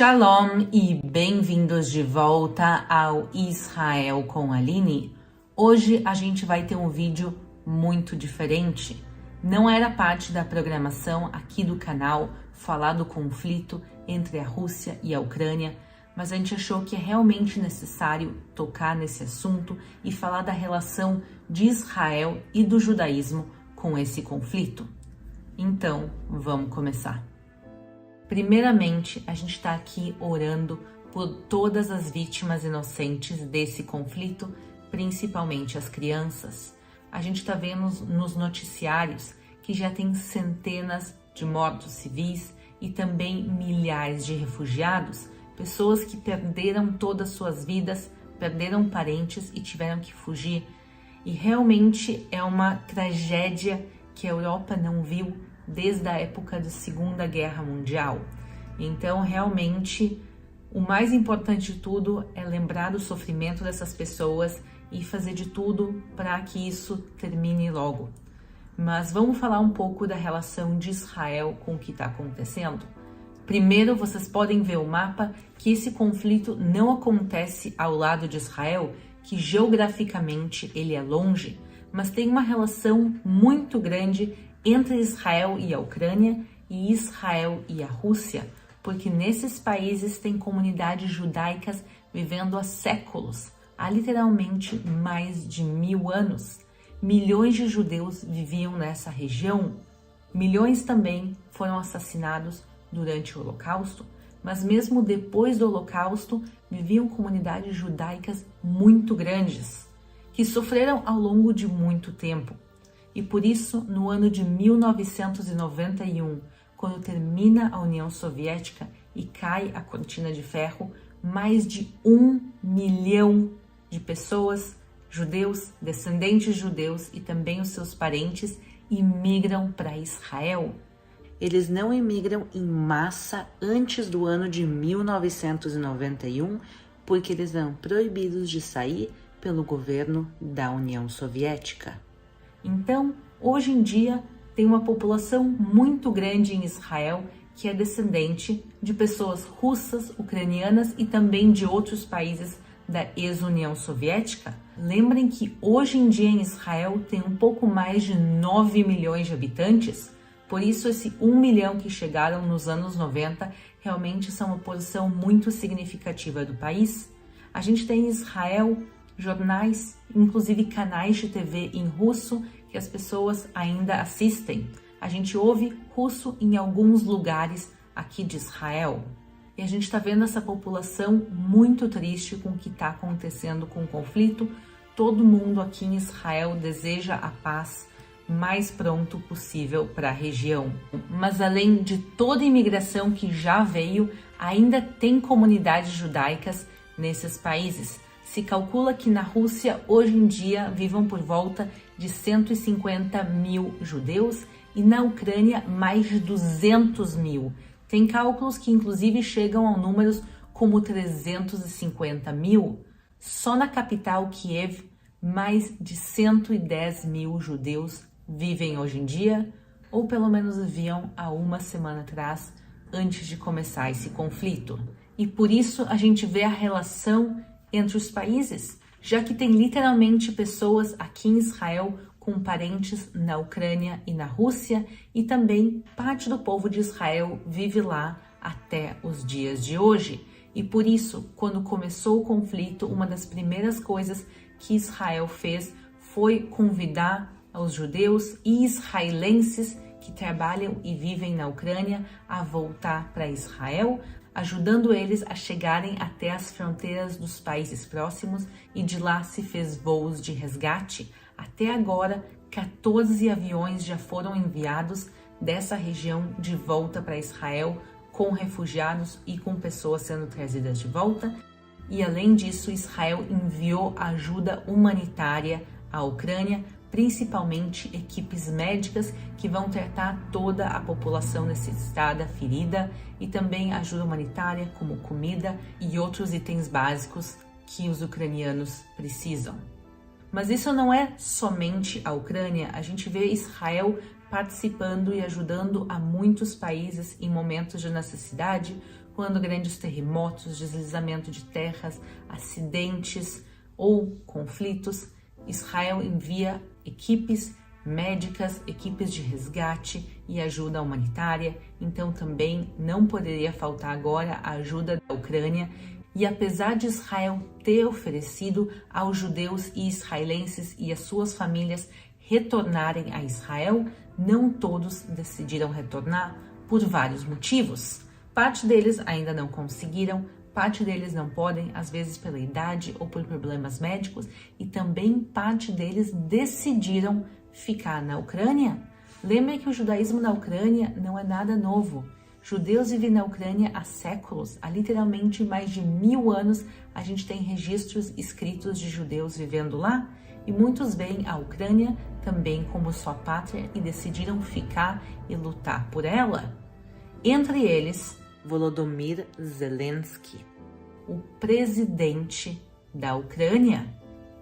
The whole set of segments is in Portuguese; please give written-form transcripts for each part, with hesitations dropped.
Shalom e bem-vindos de volta ao Israel com Aline. Hoje a gente vai ter um vídeo muito diferente. Não era parte da programação aqui do canal falar do conflito entre a Rússia e a Ucrânia, mas a gente achou que é realmente necessário tocar nesse assunto e falar da relação de Israel e do judaísmo com esse conflito. Então, vamos começar. Primeiramente, a gente está aqui orando por todas as vítimas inocentes desse conflito, principalmente as crianças. A gente está vendo nos noticiários que já tem centenas de mortos civis e também milhares de refugiados, pessoas que perderam todas as suas vidas, perderam parentes e tiveram que fugir. E realmente é uma tragédia que a Europa não viu desde a época da Segunda Guerra Mundial. Então, realmente, o mais importante de tudo é lembrar do sofrimento dessas pessoas e fazer de tudo para que isso termine logo. Mas vamos falar um pouco da relação de Israel com o que está acontecendo. Primeiro, vocês podem ver o mapa que esse conflito não acontece ao lado de Israel, que geograficamente ele é longe, mas tem uma relação muito grande entre Israel e a Ucrânia e Israel e a Rússia, porque nesses países tem comunidades judaicas vivendo há séculos, há literalmente mais de 1000 anos. Milhões de judeus viviam nessa região, milhões também foram assassinados durante o Holocausto, mas mesmo depois do Holocausto viviam comunidades judaicas muito grandes, que sofreram ao longo de muito tempo. E por isso, no ano de 1991, quando termina a União Soviética e cai a cortina de ferro, mais de 1 milhão de pessoas, judeus, descendentes judeus e também os seus parentes, imigram para Israel. Eles não imigram em massa antes do ano de 1991, porque eles eram proibidos de sair pelo governo da União Soviética. Então, hoje em dia, tem uma população muito grande em Israel que é descendente de pessoas russas, ucranianas e também de outros países da ex-União Soviética. Lembrem que hoje em dia em Israel tem um pouco mais de 9 milhões de habitantes, por isso esse 1 milhão que chegaram nos anos 90 realmente são uma porção muito significativa do país. A gente tem em Israel jornais, inclusive canais de TV em russo que as pessoas ainda assistem. A gente ouve russo em alguns lugares aqui de Israel. E a gente está vendo essa população muito triste com o que está acontecendo com o conflito. Todo mundo aqui em Israel deseja a paz mais pronto possível para a região. Mas além de toda a imigração que já veio, ainda tem comunidades judaicas nesses países. Se calcula que na Rússia, hoje em dia, vivam por volta de 150 mil judeus e na Ucrânia, mais de 200 mil. Tem cálculos que, inclusive, chegam a números como 350 mil. Só na capital, Kiev, mais de 110 mil judeus vivem hoje em dia, ou pelo menos viviam há uma semana atrás, antes de começar esse conflito. E por isso a gente vê a relação entre os países, já que tem literalmente pessoas aqui em Israel com parentes na Ucrânia e na Rússia, e também parte do povo de Israel vive lá até os dias de hoje. E por isso, quando começou o conflito, uma das primeiras coisas que Israel fez foi convidar os judeus e israelenses que trabalham e vivem na Ucrânia a voltar para Israel, ajudando eles a chegarem até as fronteiras dos países próximos, e de lá se fez voos de resgate. Até agora, 14 aviões já foram enviados dessa região de volta para Israel, com refugiados e com pessoas sendo trazidas de volta. E além disso, Israel enviou ajuda humanitária à Ucrânia, principalmente equipes médicas que vão tratar toda a população necessitada, ferida, e também ajuda humanitária como comida e outros itens básicos que os ucranianos precisam. Mas isso não é somente a Ucrânia, a gente vê Israel participando e ajudando a muitos países em momentos de necessidade, quando grandes terremotos, deslizamento de terras, acidentes ou conflitos, Israel envia equipes médicas, equipes de resgate e ajuda humanitária. Então também não poderia faltar agora a ajuda da Ucrânia. E apesar de Israel ter oferecido aos judeus e israelenses e as suas famílias retornarem a Israel, não todos decidiram retornar por vários motivos. Parte deles ainda não conseguiram, parte deles não podem, às vezes pela idade ou por problemas médicos, e também parte deles decidiram ficar na Ucrânia. Lembre que o judaísmo na Ucrânia não é nada novo. Judeus vivem na Ucrânia há séculos, há literalmente mais de 1000 anos a gente tem registros escritos de judeus vivendo lá, e muitos veem a Ucrânia também como sua pátria e decidiram ficar e lutar por ela. Entre eles, Volodymyr Zelensky, o presidente da Ucrânia.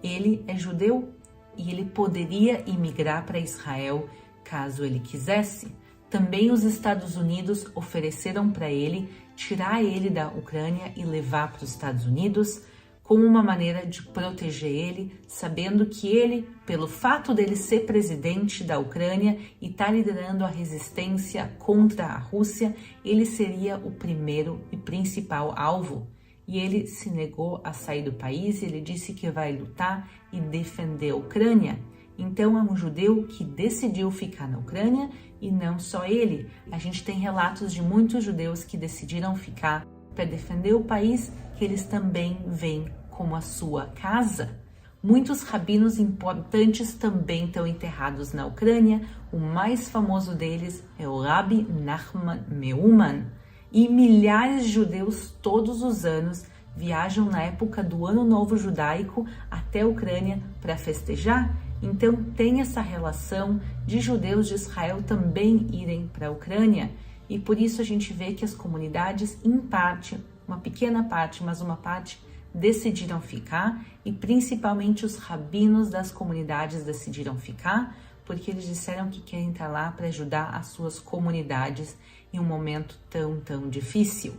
Ele é judeu e ele poderia imigrar para Israel caso ele quisesse. Também os Estados Unidos ofereceram para ele tirar ele da Ucrânia e levar para os Estados Unidos, como uma maneira de proteger ele, sabendo que ele, pelo fato dele ser presidente da Ucrânia e estar liderando a resistência contra a Rússia, ele seria o primeiro e principal alvo. E ele se negou a sair do país e ele disse que vai lutar e defender a Ucrânia. Então é um judeu que decidiu ficar na Ucrânia e não só ele. A gente tem relatos de muitos judeus que decidiram ficar para defender o país que eles também veem como a sua casa. Muitos rabinos importantes também estão enterrados na Ucrânia. O mais famoso deles é o Rabbi Nachman Meuman. E milhares de judeus todos os anos viajam na época do Ano Novo Judaico até a Ucrânia para festejar. Então tem essa relação de judeus de Israel também irem para a Ucrânia. E por isso a gente vê que as comunidades, em parte, uma pequena parte, mas uma parte, decidiram ficar, e principalmente os rabinos das comunidades decidiram ficar, porque eles disseram que querem estar lá para ajudar as suas comunidades em um momento tão difícil.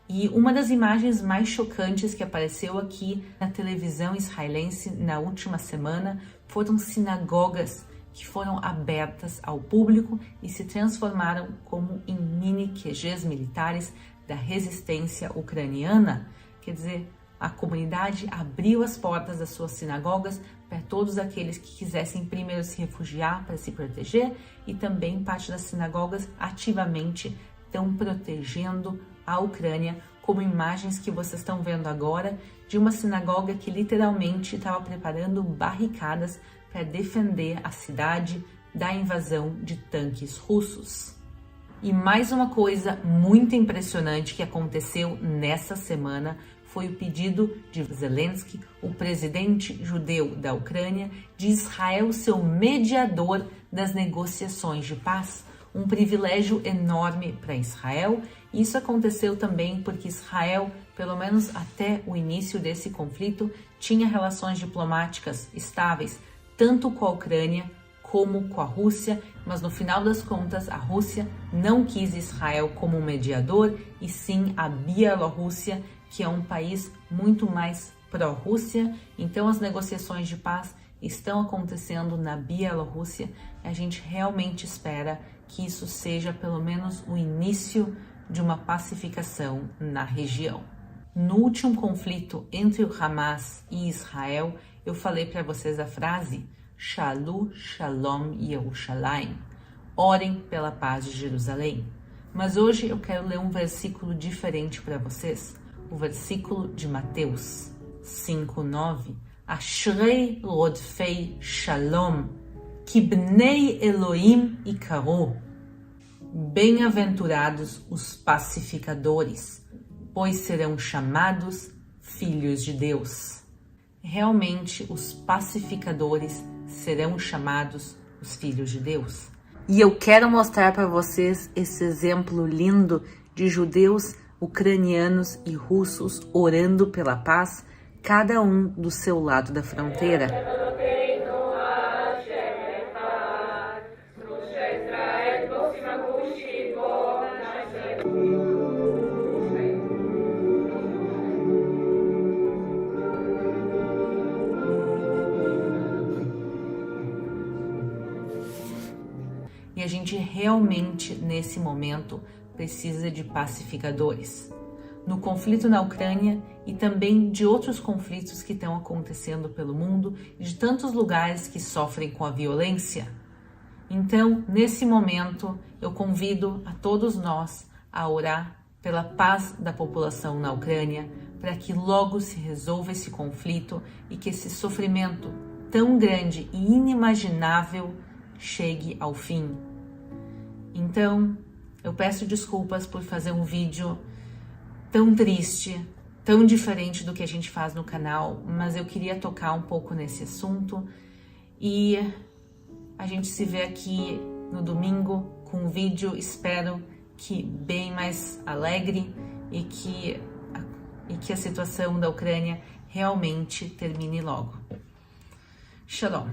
E uma das imagens mais chocantes que apareceu aqui na televisão israelense na última semana foram sinagogas que foram abertas ao público e se transformaram como em mini QGs militares da resistência ucraniana. Quer dizer, a comunidade abriu as portas das suas sinagogas para todos aqueles que quisessem primeiro se refugiar para se proteger, e também parte das sinagogas ativamente estão protegendo a Ucrânia, como imagens que vocês estão vendo agora de uma sinagoga que literalmente estava preparando barricadas para defender a cidade da invasão de tanques russos. E mais uma coisa muito impressionante que aconteceu nessa semana foi o pedido de Zelensky, o presidente judeu da Ucrânia, de Israel ser o mediador das negociações de paz. Um privilégio enorme para Israel. Isso aconteceu também porque Israel, pelo menos até o início desse conflito, tinha relações diplomáticas estáveis, tanto com a Ucrânia como com a Rússia, mas no final das contas a Rússia não quis Israel como um mediador, e sim a Bielorrússia, que é um país muito mais pró-Rússia. Então as negociações de paz estão acontecendo na Bielorrússia. A gente realmente espera que isso seja pelo menos o início de uma pacificação na região. No último conflito entre o Hamas e Israel, eu falei para vocês a frase Shalu Shalom Yerushalayim, orem pela paz de Jerusalém. Mas hoje eu quero ler um versículo diferente para vocês, o versículo de Mateus 5:9. Ashrei rodfei shalom, ki bnei Elohim ikaru. Bem-aventurados os pacificadores, pois serão chamados filhos de Deus. Realmente, os pacificadores serão chamados os filhos de Deus. E eu quero mostrar para vocês esse exemplo lindo de judeus, ucranianos e russos orando pela paz, cada um do seu lado da fronteira. a gente realmente, nesse momento, precisa de pacificadores. No conflito na Ucrânia e também de outros conflitos que estão acontecendo pelo mundo e de tantos lugares que sofrem com a violência. Então, nesse momento, eu convido a todos nós a orar pela paz da população na Ucrânia, para que logo se resolva esse conflito e que esse sofrimento tão grande e inimaginável chegue ao fim. Então, eu peço desculpas por fazer um vídeo tão triste, tão diferente do que a gente faz no canal, mas eu queria tocar um pouco nesse assunto e a gente se vê aqui no domingo com um vídeo, espero que bem mais alegre e que a situação da Ucrânia realmente termine logo. Shalom.